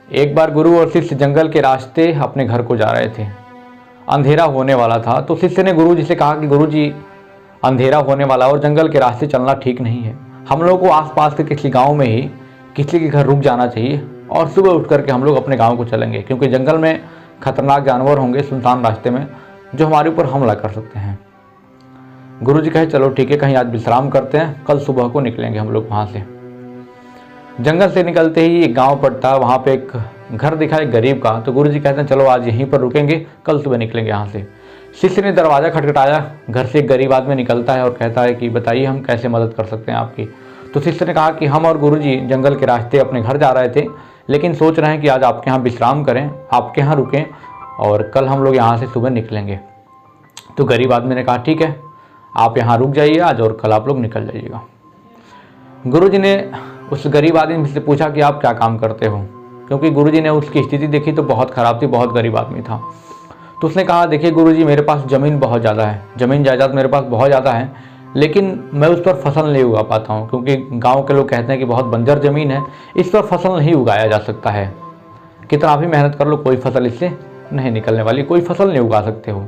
एक बार गुरु और शिष्य जंगल के रास्ते अपने घर को जा रहे थे। अंधेरा होने वाला था तो शिष्य ने गुरु जी से कहा कि गुरु जी, अंधेरा होने वाला और जंगल के रास्ते चलना ठीक नहीं है। हम लोगों को आसपास के किसी गांव में ही किसी के घर रुक जाना चाहिए और सुबह उठ करके हम लोग अपने गांव को चलेंगे, क्योंकि जंगल में खतरनाक जानवर होंगे सुनसान रास्ते में जो हमारे ऊपर हमला कर सकते हैं। गुरु जी कहे चलो ठीक है, कहीं आज विश्राम करते हैं, कल सुबह को निकलेंगे हम लोग वहाँ से। जंगल से निकलते ही एक गांव पड़ता, वहाँ पे एक घर दिखा एक गरीब का। तो गुरु जी कहते हैं चलो आज यहीं पर रुकेंगे, कल सुबह निकलेंगे यहाँ से। शिष्य ने दरवाज़ा खटखटाया, घर से एक गरीब आदमी निकलता है और कहता है कि बताइए हम कैसे मदद कर सकते हैं आपकी। तो शिष्य ने कहा कि हम और गुरु जी जंगल के रास्ते अपने घर जा रहे थे, लेकिन सोच रहे हैं कि आज आपके यहाँ विश्राम करें, आपके यहाँ रुकें और कल हम लोग यहाँ से सुबह निकलेंगे। तो गरीब आदमी ने कहा ठीक है, आप यहाँ रुक जाइए आज और कल आप लोग निकल जाइएगा। गुरु जी ने उस गरीब आदमी से पूछा कि आप क्या काम करते हो, क्योंकि गुरु जी ने उसकी स्थिति देखी तो बहुत ख़राब थी, बहुत गरीब आदमी था। तो उसने कहा देखिए गुरु जी, मेरे पास ज़मीन बहुत ज़्यादा है, ज़मीन जायदाद मेरे पास बहुत ज़्यादा है, लेकिन मैं उस पर फसल नहीं उगा पाता हूँ, क्योंकि गांव के लोग कहते हैं कि बहुत बंजर ज़मीन है, इस पर फसल नहीं उगाया जा सकता है। कितना भी मेहनत कर लो कोई फसल इससे नहीं निकलने वाली, कोई फसल नहीं उगा सकते हो।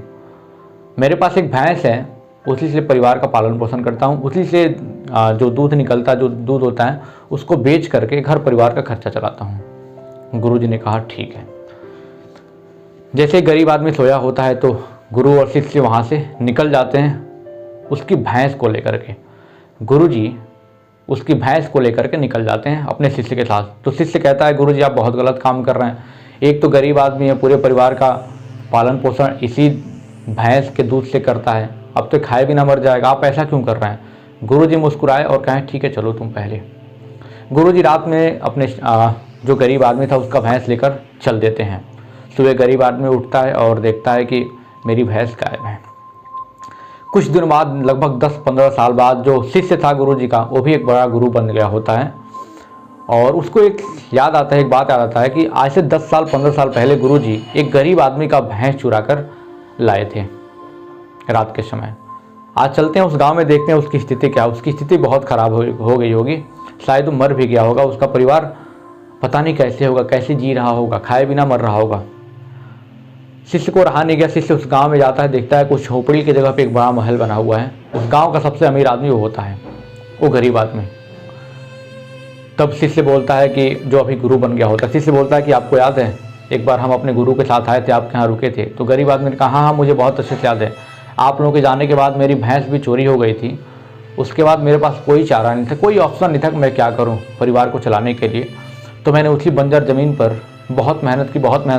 मेरे पास एक भैंस है, उसी से परिवार का पालन पोषण करता हूँ, उसी से जो दूध निकलता है, जो दूध होता है उसको बेच करके घर परिवार का खर्चा चलाता हूँ। गुरु जी ने कहा ठीक है। जैसे गरीब आदमी सोया होता है तो गुरु और शिष्य वहाँ से निकल जाते हैं उसकी भैंस को लेकर के। गुरु जी उसकी भैंस को लेकर के निकल जाते हैं अपने शिष्य के साथ। तो शिष्य कहता है गुरु जी आप बहुत गलत काम कर रहे हैं, एक तो गरीब आदमी है, पूरे परिवार का पालन पोषण इसी भैंस के दूध से करता है, अब तो खाए बिना मर जाएगा, आप ऐसा क्यों कर रहे हैं। गुरु जी मुस्कुराए और कहें ठीक है चलो तुम पहले। गुरु जी रात में अपने जो गरीब आदमी था उसका भैंस लेकर चल देते हैं। सुबह गरीब आदमी उठता है और देखता है कि मेरी भैंस गायब है। कुछ दिन बाद, लगभग 10-15 साल बाद, जो शिष्य था गुरु जी का वो भी एक बड़ा गुरु बन गया होता है और उसको एक याद आता है, एक बात याद आता है कि आज से 10 साल 15 साल पहले गुरु जी एक गरीब आदमी का भैंस चुरा कर लाए थे रात के समय। आज चलते हैं उस गांव में, देखते हैं उसकी स्थिति क्या है। उसकी स्थिति बहुत ख़राब हो गई होगी, शायद वो मर भी गया होगा, उसका परिवार पता नहीं कैसे होगा, कैसे जी रहा होगा, खाए बिना मर रहा होगा। शिष्य को रहा नहीं गया, शिष्य उस गांव में जाता है, देखता है कुछ झोपड़ी की जगह पे एक बड़ा महल बना हुआ है। उस गांव का सबसे अमीर आदमी वो होता है, वो गरीब आदमी। तब शिष्य बोलता है कि जो अभी गुरु बन गया होता है, शिष्य बोलता है कि आपको याद है एक बार हम अपने गुरु के साथ आए थे, आपके यहाँ रुके थे। तो गरीब आदमी ने कहा हाँ मुझे बहुत अच्छे से याद है, आप लोगों के जाने के बाद मेरी भैंस भी चोरी हो गई थी। उसके बाद मेरे पास कोई चारा नहीं था, कोई ऑप्शन नहीं था कि मैं क्या करूँ परिवार को चलाने के लिए। तो मैंने उसी बंजर ज़मीन पर बहुत मेहनत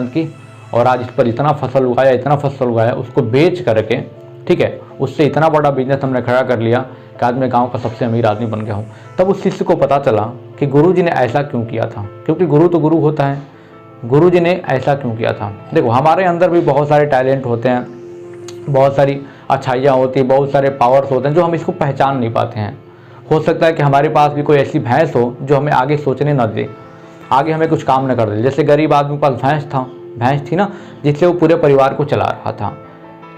की और आज इस पर इतना फसल उगाया, उसको बेच करके, ठीक है, उससे इतना बड़ा बिजनेस हमने खड़ा कर लिया कि आज मैं गांव का सबसे अमीर आदमी बन गया हूँ। तब उस शिष्य को पता चला कि गुरु जी ने ऐसा क्यों किया था, क्योंकि गुरु तो गुरु होता है, गुरु जी ने ऐसा क्यों किया था। देखो हमारे अंदर भी बहुत सारे टैलेंट होते हैं, बहुत सारी अच्छाइयाँ होती हैं, बहुत सारे पावर्स होते हैं जो हम इसको पहचान नहीं पाते हैं। हो सकता है कि हमारे पास भी कोई ऐसी भैंस हो जो हमें आगे सोचने न दे, आगे हमें कुछ काम न कर दे। जैसे गरीब आदमी के पास भैंस थी ना, जिससे वो पूरे परिवार को चला रहा था।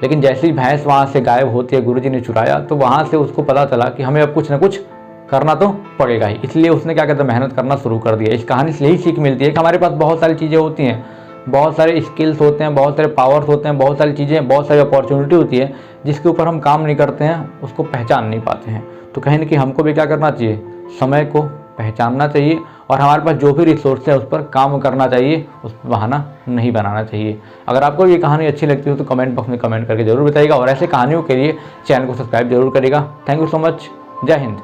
लेकिन जैसे ही भैंस वहाँ से गायब होती है, गुरुजी ने चुराया, तो वहाँ से उसको पता चला कि हमें अब कुछ ना कुछ करना तो पड़ेगा ही। इसलिए उसने क्या कहता है, मेहनत करना शुरू कर दिया। इस कहानी से यही सीख मिलती है कि हमारे पास बहुत सारी चीज़ें होती हैं, बहुत सारे स्किल्स होते हैं, बहुत सारे पावर्स होते हैं, बहुत सारी चीज़ें, बहुत सारी अपॉर्चुनिटी होती है जिसके ऊपर हम काम नहीं करते हैं, उसको पहचान नहीं पाते हैं। तो कहीं ना कहीं हमको भी क्या करना चाहिए, समय को पहचानना चाहिए और हमारे पास जो भी रिसोर्स है उस पर काम करना चाहिए, उस पर बहाना नहीं बनाना चाहिए। अगर आपको ये कहानी अच्छी लगती हो तो कमेंट बॉक्स में कमेंट करके जरूर बताइएगा और ऐसे कहानियों के लिए चैनल को सब्सक्राइब जरूर करिएगा। Thank you so much. जय हिंद।